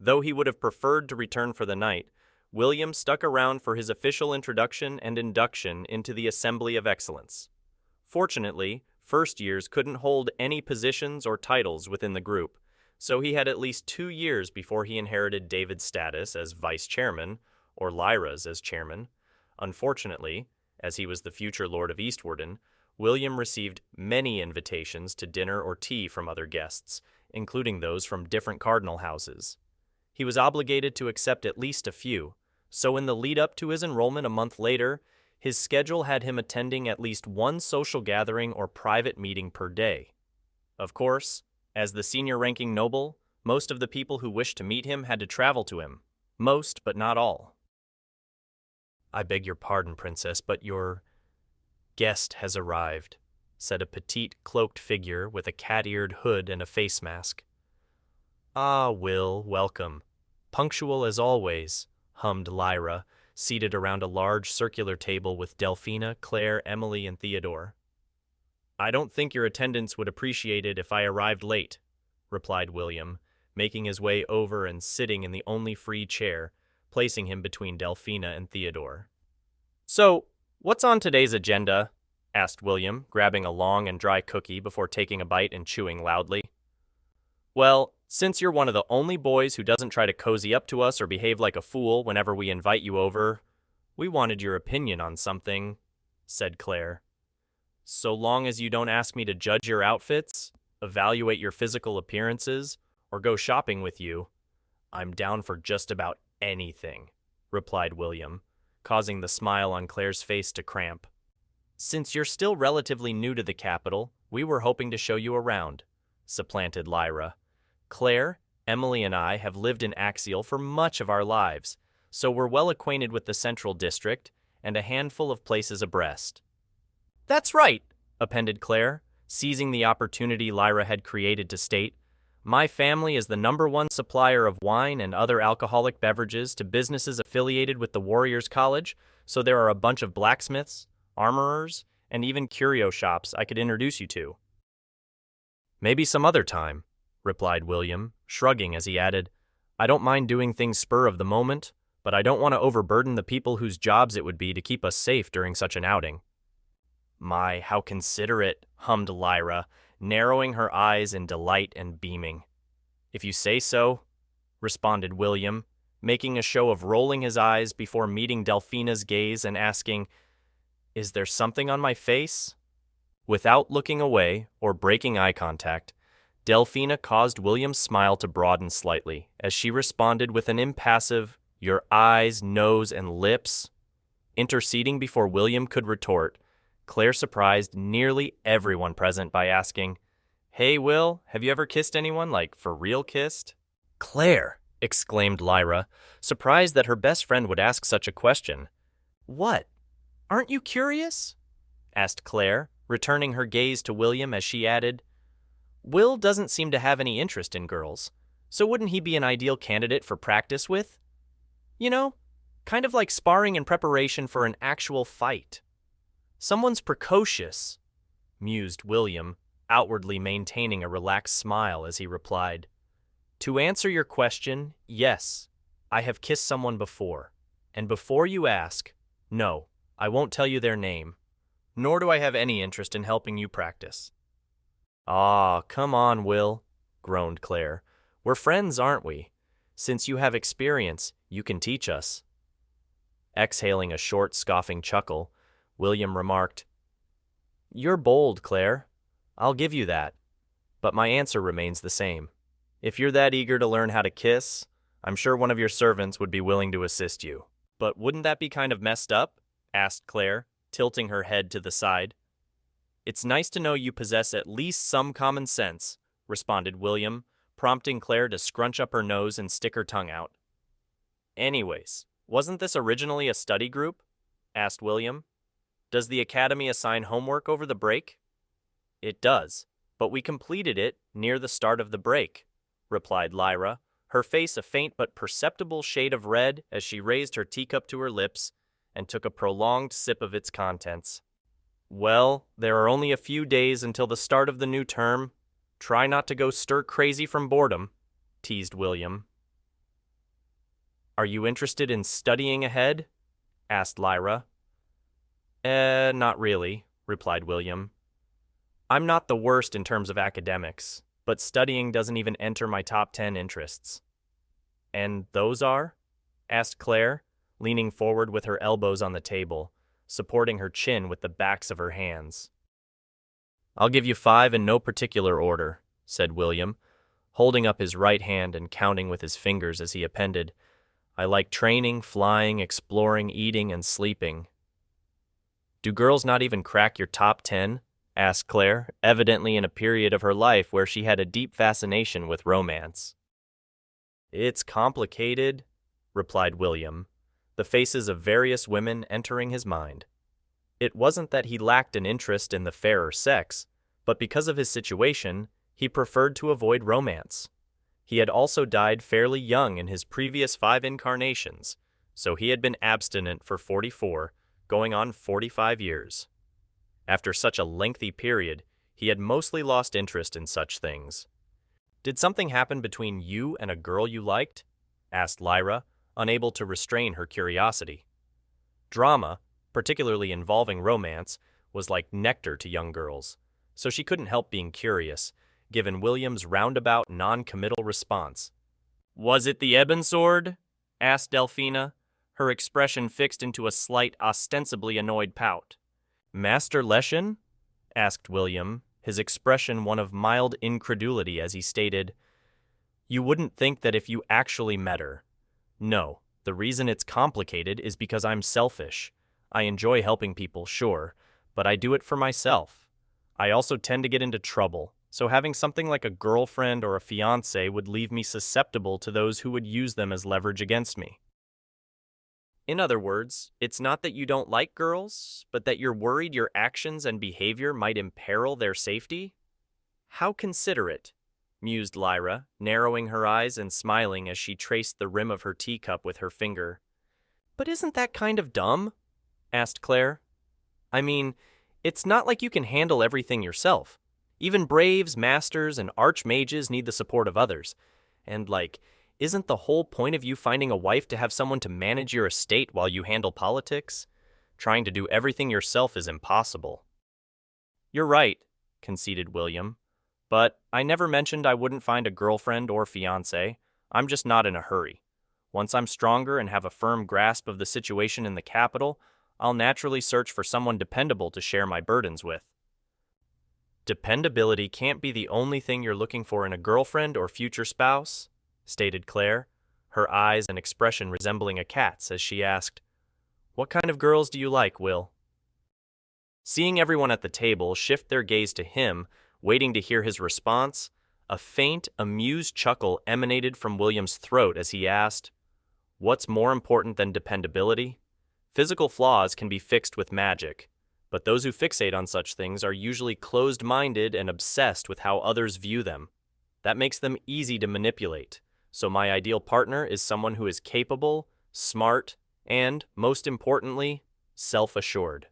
Though he would have preferred to return for the night, William stuck around for his official introduction and induction into the Assembly of Excellence. Fortunately, first years couldn't hold any positions or titles within the group, so he had at least 2 years before he inherited David's status as vice chairman, or Lyra's as chairman. Unfortunately, as he was the future Lord of Eastwarden, William received many invitations to dinner or tea from other guests, including those from different cardinal houses. He was obligated to accept at least a few, so in the lead-up to his enrollment a month later, his schedule had him attending at least one social gathering or private meeting per day. Of course, as the senior-ranking noble, most of the people who wished to meet him had to travel to him. Most, but not all. "I beg your pardon, Princess, but your guest has arrived," said a petite, cloaked figure with a cat-eared hood and a face mask. "Ah, Will, welcome. Punctual as always," hummed Lyra, seated around a large circular table with Delphina, Claire, Emily, and Theodore. "I don't think your attendants would appreciate it if I arrived late," replied William, making his way over and sitting in the only free chair, placing him between Delphina and Theodore. "So, what's on today's agenda?" asked William, grabbing a long and dry cookie before taking a bite and chewing loudly. "Well, since you're one of the only boys who doesn't try to cozy up to us or behave like a fool whenever we invite you over, we wanted your opinion on something," said Claire. "So long as you don't ask me to judge your outfits, evaluate your physical appearances, or go shopping with you, I'm down for just about anything," replied William, causing the smile on Claire's face to cramp. "Since you're still relatively new to the capital, we were hoping to show you around," supplanted Lyra. "Claire, Emily, and I have lived in Axial for much of our lives, so we're well acquainted with the Central District and a handful of places abreast." "That's right," appended Claire, seizing the opportunity Lyra had created to state, "My family is the #1 supplier of wine and other alcoholic beverages to businesses affiliated with the Warriors College, so there are a bunch of blacksmiths, armorers, and even curio shops I could introduce you to." "Maybe some other time," replied William, shrugging as he added, "I don't mind doing things spur of the moment, but I don't want to overburden the people whose jobs it would be to keep us safe during such an outing." "My, how considerate," hummed Lyra, narrowing her eyes in delight and beaming. "If you say so," responded William, making a show of rolling his eyes before meeting Delphina's gaze and asking, "Is there something on my face?" Without looking away or breaking eye contact, Delphina caused William's smile to broaden slightly as she responded with an impassive, "Your eyes, nose, and lips." Interceding before William could retort, Claire surprised nearly everyone present by asking, "Hey, Will, have you ever kissed anyone, like for real kissed?" "Claire!" exclaimed Lyra, surprised that her best friend would ask such a question. "What? Aren't you curious?" asked Claire, returning her gaze to William as she added, "Will doesn't seem to have any interest in girls, so wouldn't he be an ideal candidate for practice with? You know, kind of like sparring in preparation for an actual fight." "Someone's precocious," mused William, outwardly maintaining a relaxed smile as he replied, "To answer your question, yes, I have kissed someone before. And before you ask, no, I won't tell you their name, nor do I have any interest in helping you practice." "Aw, come on, Will," groaned Claire. "We're friends, aren't we? Since you have experience, you can teach us." Exhaling a short, scoffing chuckle, William remarked, "You're bold, Claire. I'll give you that. But my answer remains the same. If you're that eager to learn how to kiss, I'm sure one of your servants would be willing to assist you." "But wouldn't that be kind of messed up?" asked Claire, tilting her head to the side. "It's nice to know you possess at least some common sense," responded William, prompting Claire to scrunch up her nose and stick her tongue out. "Anyways, wasn't this originally a study group?" asked William. "Does the Academy assign homework over the break?" "It does, but we completed it near the start of the break," replied Lyra, her face a faint but perceptible shade of red as she raised her teacup to her lips and took a prolonged sip of its contents. "Well, there are only a few days until the start of the new term. Try not to go stir crazy from boredom," teased William. Are you interested in studying ahead? Asked Lyra. Not really, replied William. I'm not the worst in terms of academics, but studying doesn't even enter my top 10 interests. And those are? Asked Claire, leaning forward with her elbows on the table, supporting her chin with the backs of her hands. I'll give you 5 in no particular order, said William, holding up his right hand and counting with his fingers as he appended, I like training, flying, exploring, eating, and sleeping. Do girls not even crack your top 10? Asked Claire, evidently in a period of her life where she had a deep fascination with romance. It's complicated, replied William, the faces of various women entering his mind. It wasn't that he lacked an interest in the fairer sex, but because of his situation, he preferred to avoid romance. He had also died fairly young in his previous 5 incarnations, so he had been abstinent for 44, going on 45 years. After such a lengthy period, he had mostly lost interest in such things. Did something happen between you and a girl you liked? Asked Lyra, unable to restrain her curiosity. Drama, particularly involving romance, was like nectar to young girls, so she couldn't help being curious, given William's roundabout non-committal response. Was it the ebon sword? Asked Delphina, her expression fixed into a slight, ostensibly annoyed pout. Master Leshen? Asked William, his expression one of mild incredulity as he stated, You wouldn't think that if you actually met her. No, the reason it's complicated is because I'm selfish. I enjoy helping people, sure, but I do it for myself. I also tend to get into trouble, so having something like a girlfriend or a fiancé would leave me susceptible to those who would use them as leverage against me. In other words, it's not that you don't like girls, but that you're worried your actions and behavior might imperil their safety? How considerate, mused Lyra, narrowing her eyes and smiling as she traced the rim of her teacup with her finger. But isn't that kind of dumb? Asked Claire. I mean, it's not like you can handle everything yourself. Even braves, masters, and archmages need the support of others. And, isn't the whole point of you finding a wife to have someone to manage your estate while you handle politics? Trying to do everything yourself is impossible. You're right, conceded William. But I never mentioned I wouldn't find a girlfriend or fiancé. I'm just not in a hurry. Once I'm stronger and have a firm grasp of the situation in the capital, I'll naturally search for someone dependable to share my burdens with. Dependability can't be the only thing you're looking for in a girlfriend or future spouse, stated Claire, her eyes and expression resembling a cat's as she asked, What kind of girls do you like, Will? Seeing everyone at the table shift their gaze to him, waiting to hear his response, a faint, amused chuckle emanated from William's throat as he asked, What's more important than dependability? Physical flaws can be fixed with magic, but those who fixate on such things are usually closed-minded and obsessed with how others view them. That makes them easy to manipulate. So my ideal partner is someone who is capable, smart, and, most importantly, self-assured.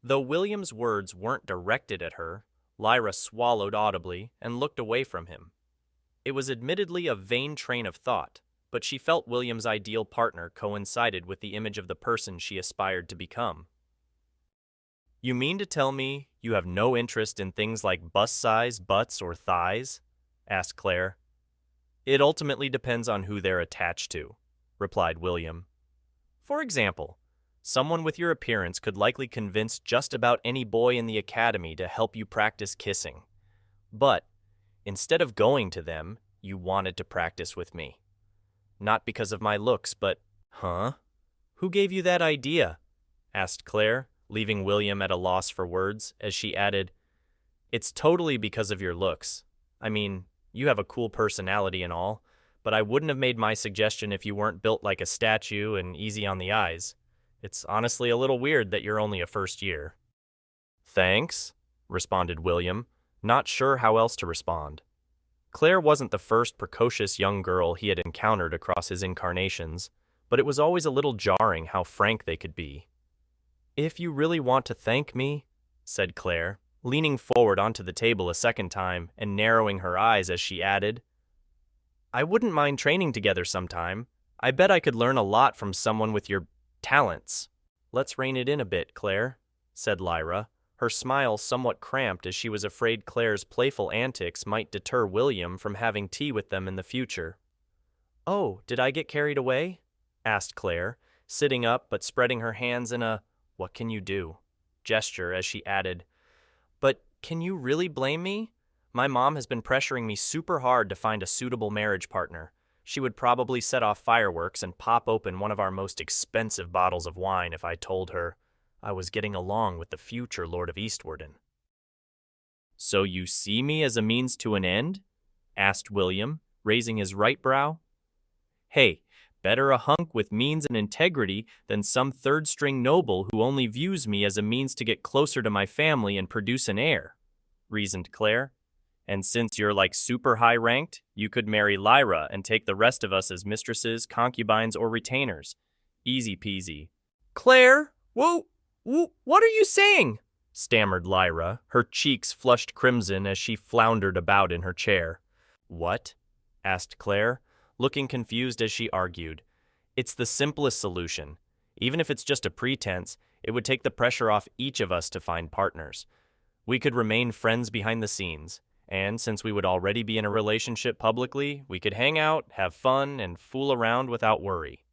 Though William's words weren't directed at her, Lyra swallowed audibly and looked away from him. It was admittedly a vain train of thought, but she felt William's ideal partner coincided with the image of the person she aspired to become. You mean to tell me you have no interest in things like bust size, butts, or thighs? Asked Claire. It ultimately depends on who they're attached to, replied William. For example, someone with your appearance could likely convince just about any boy in the academy to help you practice kissing. But, instead of going to them, you wanted to practice with me. Not because of my looks, but, Huh? Who gave you that idea? Asked Claire, leaving William at a loss for words, as she added, It's totally because of your looks. I mean, you have a cool personality and all, but I wouldn't have made my suggestion if you weren't built like a statue and easy on the eyes. It's honestly a little weird that you're only a first year. Thanks, responded William, not sure how else to respond. Claire wasn't the first precocious young girl he had encountered across his incarnations, but it was always a little jarring how frank they could be. If you really want to thank me, said Claire, leaning forward onto the table a second time and narrowing her eyes as she added, I wouldn't mind training together sometime, I bet I could learn a lot from someone with your talents. Let's rein it in a bit, Claire, said Lyra, her smile somewhat cramped as she was afraid Claire's playful antics might deter William from having tea with them in the future. Oh, did I get carried away? Asked Claire, sitting up but spreading her hands in a "what can you do" gesture as she added, "But can you really blame me? My mom has been pressuring me super hard to find a suitable marriage partner. She would probably set off fireworks and pop open one of our most expensive bottles of wine if I told her I was getting along with the future Lord of Eastwarden." "So you see me as a means to an end?" asked William, raising his right brow. "Hey, better a hunk with means and integrity than some third-string noble who only views me as a means to get closer to my family and produce an heir," reasoned Claire. "And since you're like super high-ranked, you could marry Lyra and take the rest of us as mistresses, concubines, or retainers. Easy peasy." "Claire, what are you saying?" stammered Lyra, her cheeks flushed crimson as she floundered about in her chair. "What?" asked Claire, looking confused as she argued. "It's the simplest solution. Even if it's just a pretense, it would take the pressure off each of us to find partners. We could remain friends behind the scenes, and since we would already be in a relationship publicly, we could hang out, have fun, and fool around without worry."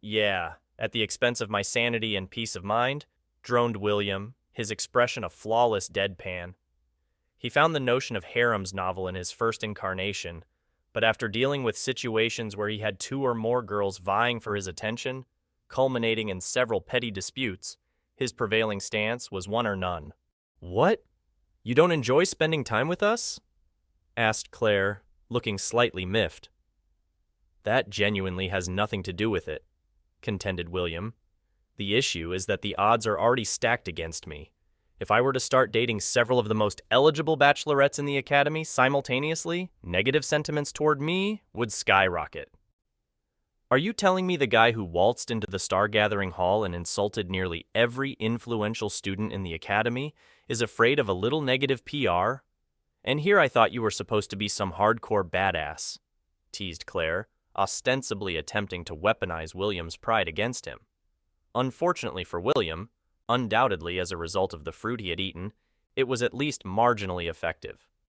"Yeah, at the expense of my sanity and peace of mind," droned William, his expression a flawless deadpan. He found the notion of harems novel in his first incarnation, but after dealing with situations where he had two or more girls vying for his attention, culminating in several petty disputes, his prevailing stance was one or none. "What? You don't enjoy spending time with us?" asked Claire, looking slightly miffed. "That genuinely has nothing to do with it," contended William. "The issue is that the odds are already stacked against me. If I were to start dating several of the most eligible bachelorettes in the academy simultaneously, negative sentiments toward me would skyrocket." "Are you telling me the guy who waltzed into the star-gathering hall and insulted nearly every influential student in the academy is afraid of a little negative PR? And here I thought you were supposed to be some hardcore badass," teased Claire, ostensibly attempting to weaponize William's pride against him. Unfortunately for William, undoubtedly as a result of the fruit he had eaten, it was at least marginally effective.